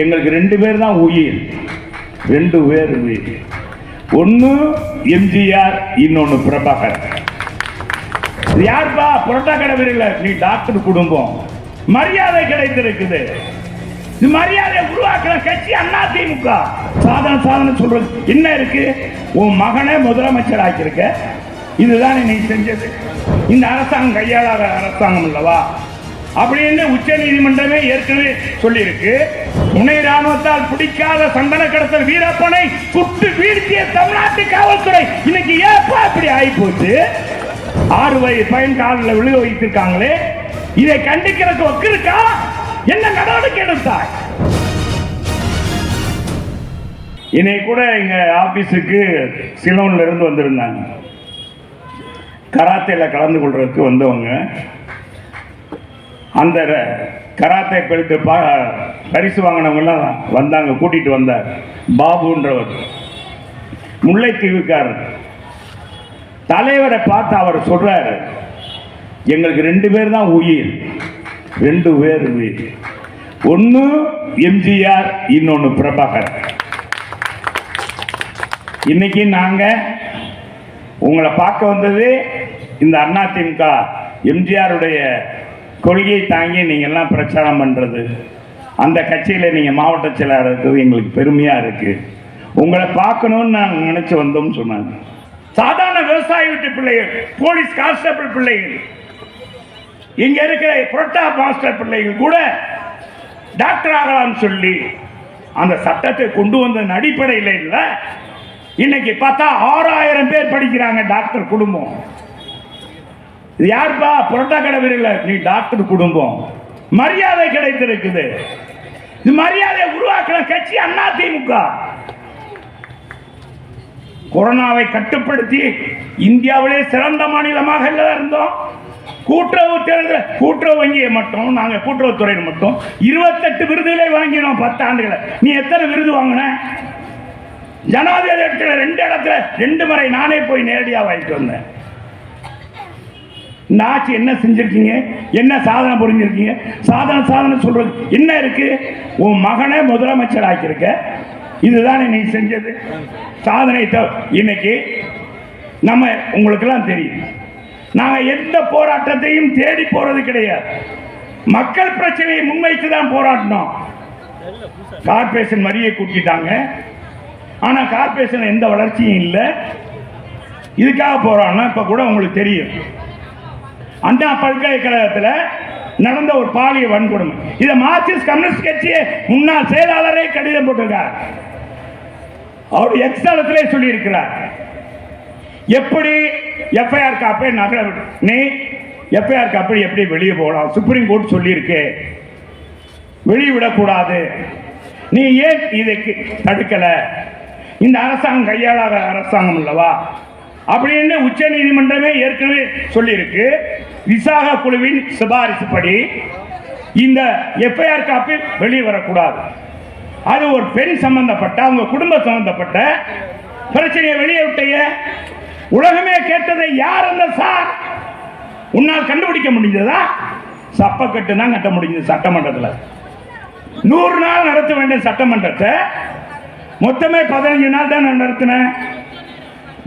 எங்களுக்கு 2 பேர் தான் உயிர், 2 பேர் உயிர். ஒன்று எம்ஜிஆர், இன்னொன்று பிரபாகர். யார்பா புரோட்டா கடை வீரல, நீ டாக்டர் குடும்பம். மரியாதை கிடைத்திருக்குது. இது மரியாதை உருவாக்குற கட்சி அதிமுக. சாதனை சொல்றது என்ன இருக்கு? உன் மகனை முதலமைச்சர் ஆக்கியிருக்க, இதுதான் நீ செஞ்சது. இந்த அரசாங்கம் கையாளாத அரசாங்கம் அல்லவா அப்படின்னு உச்ச நீதிமன்றமே ஏற்கனவே சொல்லியிருக்கு. துணை ராணுவத்தால் பிடிக்காத சந்தன கடத்தல் வீரப்பனை சுட்டு வீழ்த்திய தமிழ்நாட்டு காவல்துறை இன்னைக்கு ஏப்பா இப்படி ஆகி போச்சு? 6 வயது பையன் காலில் விழுக வைத்திருக்காங்களே, இதை கண்டிக்கிறதுக்கு ஒக்கு இருக்கா? என்ன நடவடிக்கை எடுத்தாய்? இன்னைக்கு கூட எங்க ஆபீஸுக்கு சிலோன்ல இருந்து வந்திருந்தாங்க. கராத்தேல கலந்து கொள்றதுக்கு வந்தவங்க. அந்த கராத்தே பெல்ட் பரிசு வாங்கினவங்கலாம் வந்தாங்க, கூட்டிட்டு வந்தார். பாபுன்றவர் முல்லைத்தீவுக்காரர். தலைவரை பார்த்து அவர் சொல்றாரு, எங்களுக்கு 2 பேர் தான் உயிர், 2 பேர் உயிர். ஒன்று எம்ஜிஆர், இன்னொன்று பிரபாகர். இன்னைக்கு நாங்க உங்களை பார்க்க வந்தது இந்த அதிமுக எம்ஜிஆருடைய கொள்கையை தாங்கி நீங்க எல்லாம் பிரச்சாரம் பண்றது, அந்த கட்சியில நீங்க மாவட்ட செயலாளர் இருக்கிறது எங்களுக்கு பெருமையா இருக்கு. உங்களை பார்க்கணும்னு நாங்கள் நினைச்சு வந்தோம்னு சொன்னாங்க. சாதாரண விவசாய வீட்டு பிள்ளைகள், போலீஸ் கான்ஸ்டபிள் பிள்ளைகள், இங்க இருக்கிற புரோட்டா மாஸ்டர் பிள்ளைகள் கூட டாக்டர் ஆகலாம்னு சொல்லி அந்த சட்டத்தை கொண்டு வந்த அடிப்படையில் இல்ல, இன்னைக்கு பார்த்தா 6000 பேர் படிக்கிறாங்க டாக்டர் குடும்பம். இது யாருப்பா? புரோட்டா கடை வீரல, நீ டாக்டர் குடும்பம். மரியாதை கிடைத்திருக்குது. இது மரியாதை உருவாக்குற கட்சி அதிமுக. கொரோனாவை கட்டுப்படுத்தி இந்தியாவிலே சிறந்த மாநிலமாக இருந்தோம். கூட்டுறவு தேர்தல், கூட்டுறவு வங்கியை மட்டும் நாங்க கூட்டுறவுத்துறையில் மட்டும் 28 விருதுகளை வாங்கினோம் 10 ஆண்டுகளை. நீ எத்தனை விருது வாங்கின? ஜனாதிபதி இடத்துல 2 இடத்துல 2 முறை நானே போய் நேரடியாக வாங்கிட்டு வந்தேன். இந்த ஆட்சி என்ன செஞ்சிருக்கீங்க? என்ன சாதனை புரிஞ்சிருக்கீங்க? சாதனை சொல்றது என்ன இருக்கு? உன் மகனை முதலமைச்சர் ஆக்கியிருக்க, இதுதானே நீ செஞ்சது சாதனை. இன்னைக்கு நம்ம உங்களுக்கெல்லாம் தெரியும், நாங்க எந்த போராட்டத்தையும் தேடி போறது கிடையாது. மக்கள் பிரச்சனையை முன்வைத்து தான் போராட்டினோம். கார்பரேஷன் வரியை கூட்டிட்டாங்க, ஆனா கார்பரேஷன் எந்த வளர்ச்சியும் இல்லை. இதுக்காக போராடினா இப்ப கூட உங்களுக்கு தெரியும், அண்ணா பல்கலைக்கழகத்தில் நடந்த ஒரு பாலியல் வன்கொடுமை. இதை மார்க்சிஸ்ட் கம்யூனிஸ்ட் கட்சியை முன்னாள் செயலாளரே கடிதம் போட்டிருக்கார். அவர் எக்ஸலத்திலே சொல்லி இருக்கிறார். எப்படி எஃப்ஐஆர் காப்பை நகர நீ எஃப்ஐஆர் காப்பை எப்படி வெளியே போகலாம்? சுப்ரீம் கோர்ட் சொல்லியிருக்கு, வெளியிடக்கூடாது. நீ ஏன் இதைக்கு தடுக்கல? இந்த அரசாங்கம் கையாளாத அரசாங்கம் அல்லவா அப்படின்னு உச்ச நீதிமன்றமே ஏற்கனவே சொல்லியிருக்கு. விசாகா குழுவின் சிபாரிசு படி இந்த எஃப்ஐஆர் காப்பி வெளியே வரக்கூடாது. அது ஒரு பெண் சம்பந்தப்பட்ட, அவங்க குடும்பம் சம்பந்தப்பட்ட பிரச்சனையை வெளியே விட்டைய உலகமே கேட்டதை யார் அந்த சார்? உன்னால் கண்டுபிடிக்க முடிஞ்சதா? சப்பக்கட்டு தான் கட்ட முடிஞ்சது. சட்டமன்றத்தில் 100 நாள் நடத்த வேண்டிய சட்டமன்றத்தை மொத்தமே 15 நாள் தான் நடத்தின.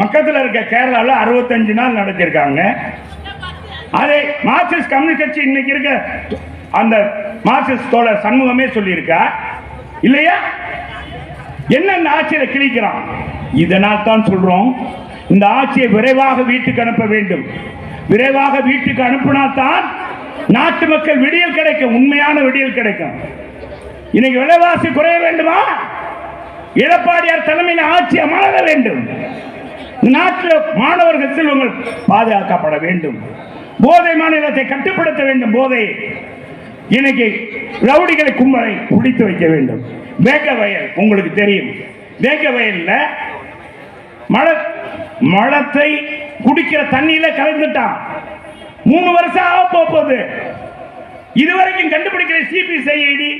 மக்கத்தில் இருக்க கேரளாவில் 65 நாள் நடத்திருக்காங்க. அதை மார்க்சிஸ்ட் கம்யூனிஸ்ட் கட்சி இன்னைக்கு இருக்க அந்த மார்க்சிஸ்ட் தோழர் சண்முகமே சொல்லியிருக்கா இல்லையா? என்ன இந்த ஆட்சியை கிழிக்கிறான்? இதனால் தான் சொல்றோம், இந்த ஆட்சியை விரைவாக வீட்டுக்கு அனுப்ப வேண்டும். விரைவாக வீட்டுக்கு அனுப்பினால்தான் நாட்டு மக்கள் விடியல் கிடைக்கும், உண்மையான விடியல் கிடைக்கும். இன்னைக்கு விலைவாசி குறைய வேண்டுமா? எடப்பாடியார் தலைமையில் ஆட்சி அமர வேண்டும். நாட்டில் மாணவர்கள் செல்வங்கள் பாதுகாக்கப்பட வேண்டும். போதை மாநிலத்தை கட்டுப்படுத்த வேண்டும். போதை இன்னைக்கு ரவுடிகளை கும்பலை பிடித்து வைக்க வேண்டும். வேங்க வயல் உங்களுக்கு தெரியும், வேங்க வயல்ல மழத்தை குடிக்கிற தண்ணியில கலந்துட்டான். 3 வருஷம் ஆக போகுது. இதுவரைக்கும் கண்டுபிடிக்கிற சிபிசிஐடி.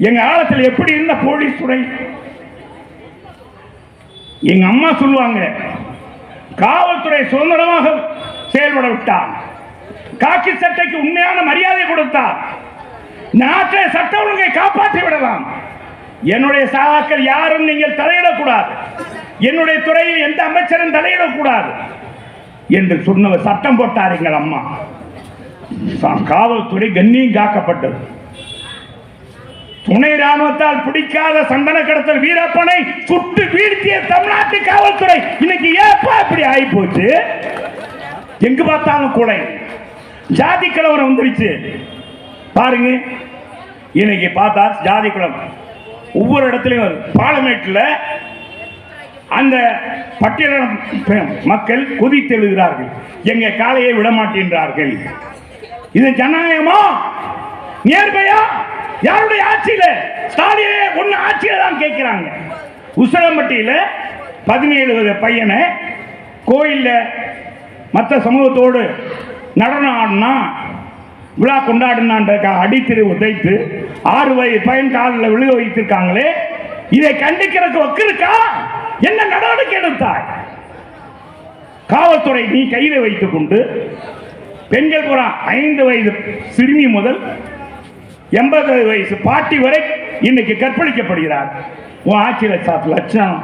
எங்க காலத்தில் எப்படி இருந்த போலீஸ் துறை? எங்க அம்மா சொல்லுவாங்க, காவல்துறை சுதந்திரமாக செயல்பட விட்டார், காக்கி சட்டைக்கு உண்மையான மரியாதை கொடுத்தார், நாட்டை சட்ட ஒழுங்கை காப்பாற்ற பார்க்கணும். என்னுடைய சகாக்கள் யாரும் நீங்கள் தலையிடக்கூடாது, என்னுடைய துறையில் எந்த அமைச்சரும் தலையிடக்கூடாது என்று சொன்னவர் சட்டம் போட்டார் எங்கள் அம்மா. காவல்துறை கண்ணியம் காக்கப்பட்டது. துணை ராணுவத்தால் பிடிக்காத சந்தன கடத்தல் வீரப்பனை சுட்டு வீழ்த்திய தமிழ்நாட்டு காவல்துறை இன்னைக்கு ஏப்பா இப்படி ஆகி போச்சு? எங்கு பார்த்தாலும் கொலை, ஜாதி கலவரம் வந்துருச்சு. பாருங்க, இன்னைக்கு பார்த்தா ஜாதி கலவரம் ஒவ்வொரு இடத்துலையும் வருது. பார்லிமெண்ட்ல அந்த பட்டியலின மக்கள் கொதித்தெழுகிறார்கள், எங்க காலையை விடமாட்டேன்றார்கள். இது ஜனநாயகமா, நேர்மையா? யாருடைய ஆட்சியில? ஸ்டாலினே ஒன்னு ஆட்சியில தான் கேட்கிறாங்க. உசிலம்பட்டியில 17 பையனை கோயில்ல மற்ற சமூகத்தோடு நடனம் ஆடினா, விழா கொண்டாடினான்ற அடித்திரு உதைத்து 6 வயது பையன் காலில் விழுக வைத்திருக்காங்களே, இதை கண்டிக்கிறதுக்கு வக்கு இருக்கா? என்ன நடவடிக்கை எடுத்தாய்? காவல்துறை நீ கையில் வைத்துக் கொண்டு பெண்கள் பூரா 5 வயது சிறுமி முதல் 80 வயசு பாட்டி வரை இன்னைக்கு கற்பழிக்கப்படுகிறார். உன் ஆட்சியில லட்சம்.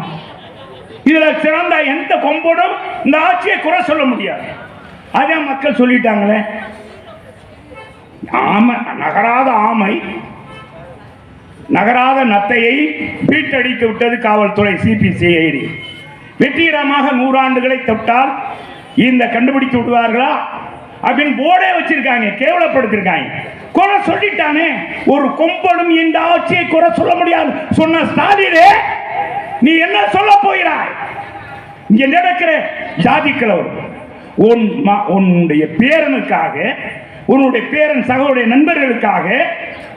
இதுல சிறந்த எந்த கொம்பனும் இந்த ஆட்சியை குறை சொல்ல முடியாது. அதான் மக்கள் சொல்லிட்டாங்களே, ஆமை நகராத ஆமை நகராத நத்தையை பீட்டடித்து விட்டது காவல்துறை. சிபிசிஐடி வெற்றிகரமாக 100 ஆண்டுகளை தொட்டால் இந்த கண்டுபிடித்து விடுவார்களா அப்படின்னு போர்டே வச்சிருக்காங்க, கேவலப்படுத்திருக்காங்க. குறை சொல்லிட்டானே, ஒரு கொம்பனும் இந்த ஆட்சியை குறை சொல்ல முடியாது சொன்ன ஸ்டாலினே, நீ என்ன சொல்ல போகிறாய்? இங்க நடக்கிற ஜாதி கலவரம் உன்னுடைய பேரனுக்காக, உன்னுடைய பேரன் சகோடைய நண்பர்களுக்காக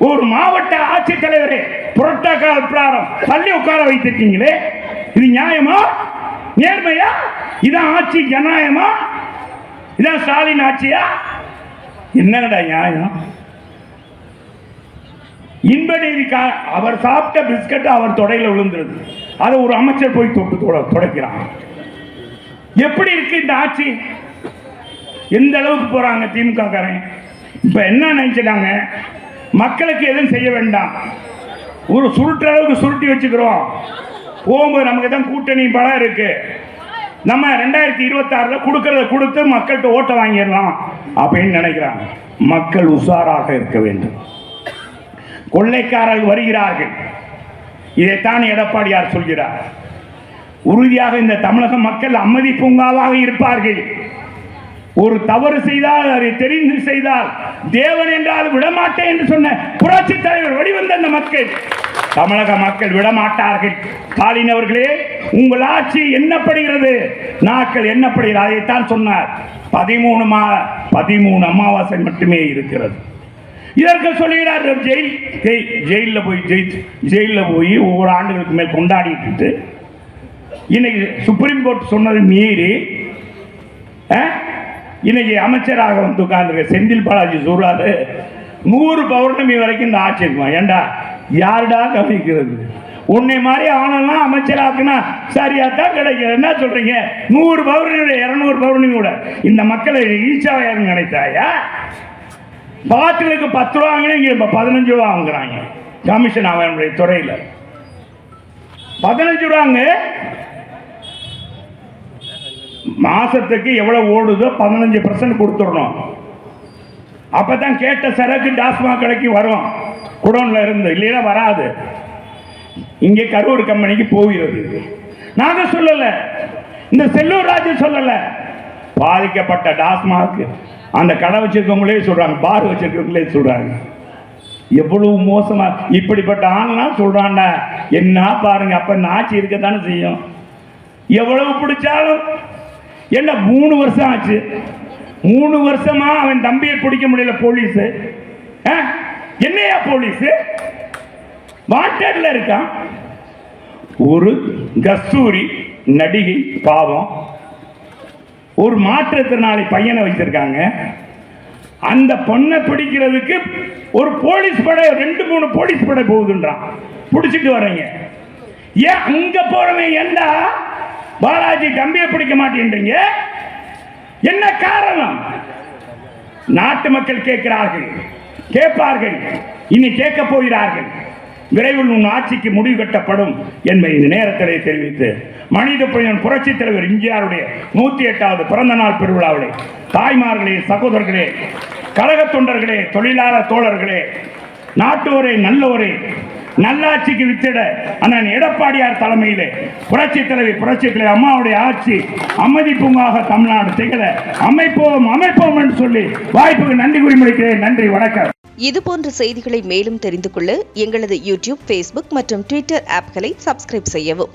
ஒரு மாவட்ட ஆட்சித்தலைவரே புரோட்டோகால் பிரகாரம் பள்ளி உட்கார வைத்திருக்கீங்களே, இது நியாயமா? நேர்மையா? இதான் ஆட்சி ஜனநாயகமா? இதான் ஸ்டாலின் ஆட்சியா? என்னடா நியாயம்? இன்ப நீதி அவர் சாப்பிட்ட பிஸ்கட் அவர் தொடையில விழுந்துருது, அதை ஒரு அமைச்சர் போய் தொடக்கிறான். எப்படி இருக்கு இந்த ஆட்சி? எந்த அளவுக்கு போறாங்க திமுக காரன்? இப்ப என்ன நினைச்சிட்டாங்க, மக்களுக்கு எதுவும் செய்ய வேண்டாம், ஒரு சுருட்டுற அளவுக்கு சுருட்டி வச்சுக்கிறோம், போகும்போது நமக்கு தான் கூட்டணி பலம் இருக்கு, நம்ம 2026 கொடுக்கறத கொடுத்து மக்கள்கிட்ட ஓட்ட வாங்கிடலாம் அப்படின்னு நினைக்கிறாங்க. மக்கள் உஷாராக இருக்க வேண்டும். கொள்ளைக்காரர்கள் வருகிறார்கள், இதைத்தான் எடப்பாடியார் சொல்கிறார். உறுதியாக இந்த தமிழக மக்கள் அமைதி பூங்காவாக இருப்பார்கள். ஒரு தவறு செய்தால், அதை தெரிந்து செய்தால் தேவன் என்றால் விடமாட்டேன் என்று சொன்ன புரட்சி தலைவர் வெளிவந்த அந்த மக்கள், தமிழக மக்கள் விடமாட்டார்கள். ஸ்டாலின் அவர்களே, உங்கள் ஆட்சி எண்ணப்படுகிறது, நாட்கள் எண்ணப்படுகிறது. அதைத்தான் சொன்னார். 13 அமாவாசை மட்டுமே இருக்கிறது. இதற்கு சொல்லுகிறார், ஜெயிலில் போய் ஒவ்வொரு ஆண்டுகளுக்கு மேல் கொண்டாடிட்டு இன்னைக்கு சுப்ரீம் கோர்ட் சொன்னது மீறி இன்னைக்கு அமைச்சராக வந்து உட்கார்ந்துருக்க செந்தில் பாலாஜி சொல்றாரு, 100 பௌர்ணமி வரைக்கும் இந்த ஆட்சி இருக்குமா? ஏண்டா யாருடா கவனிக்கிறது? உன்னை மாதிரி ஆனெல்லாம் அமைச்சராக்குனா சரியா தான் கிடைக்கிறது. என்ன சொல்றீங்க? 100 பௌர்ணமி 200 பௌர்ணமி கூட இந்த மக்களை ஈச்சாவையார் நினைத்தாயா? பாட்டுகளுக்கு 10 ரூபா வாங்கினா இங்க 15 ரூபா வாங்குறாங்க கமிஷன். அவனுடைய துறையில் 15 ரூபாங்க. மாசத்துக்கு எவ்வளவு ஓடுதோ 15% கொடுத்துடணும். அப்பதான் கேட்ட சரக்கு டாஸ்மாக் கடைக்கு வரும் குடோன்ல இருந்து, இல்லையா வராது. இங்கே கரூர் கம்பெனிக்கு போகிறது. நாங்க சொல்லல, இந்த செல்லூர் ராஜு சொல்லல, பாதிக்கப்பட்ட டாஸ்மாக் அந்த கடை வச்சிருக்கவங்களே சொல்றாங்க, பார் வச்சிருக்கவங்களே சொல்றாங்க. எவ்வளவு மோசமா இப்படிப்பட்ட ஆள்லாம் சொல்றான்டா. என்ன பாருங்க, அப்ப இந்த ஆட்சி இருக்கத்தானே செய்யும். எவ்வளவு பிடிச்சாலும் என்ன 3 வருஷம் ஆச்சு, 3 வருஷமா அவன் தம்பியை பிடிக்க முடியல போலீஸ். என்னையா போலீஸ் வாண்டட்ல இருக்கான். ஒரு கஸ்தூரி நடிகை பாவம், ஒரு மாற்றுத்திறனாளி பையனை வச்சிருக்காங்க. அந்த பொண்ணை பிடிக்கிறதுக்கு ஒரு போலீஸ் படை 2-3 போலீஸ் படை போகுதுன்றான். பிடிச்சிட்டு வர்றீங்க. ஏன் அங்க போறவன் ஏண்டா பாலாஜி தம்பியை பிடிக்க மாட்டேன்றீங்க? என்ன காரணம்? நாட்டு மக்கள் கேட்கிறார்கள், கேட்பார்கள், இனி கேட்க போகிறார்கள். விரைவில் உன் ஆட்சிக்கு முடிவு கட்டப்படும் என்பதை இந்த நேரத்திலே தெரிவித்து மனித புயல் புரட்சித் தலைவர் எம்ஜிஆருடைய 108வது பிறந்த நாள் பெருவிழாவிலே தாய்மார்களே, சகோதரர்களே, கழக தொண்டர்களே, தொழிலாளர் தோழர்களே, நாட்டோரே, நல்லோரே, நல்லாட்சிக்கு வித்திட அண்ணன் எடப்பாடியார் தலைமையிலே புரட்சித் தலைவர் அம்மாவுடைய ஆட்சி அமைதி பூங்காக தமிழ்நாடு திகழ அமைப்போம் என்று சொல்லி வாய்ப்புக்கு நன்றி கூறி முடிக்கிறேன். நன்றி, வணக்கம். இதுபோன்ற செய்திகளை மேலும் தெரிந்து கொள்ள எங்களது யூடியூப், ஃபேஸ்புக் மற்றும் ட்விட்டர் ஆப்களை சப்ஸ்கிரைப் செய்யவும்.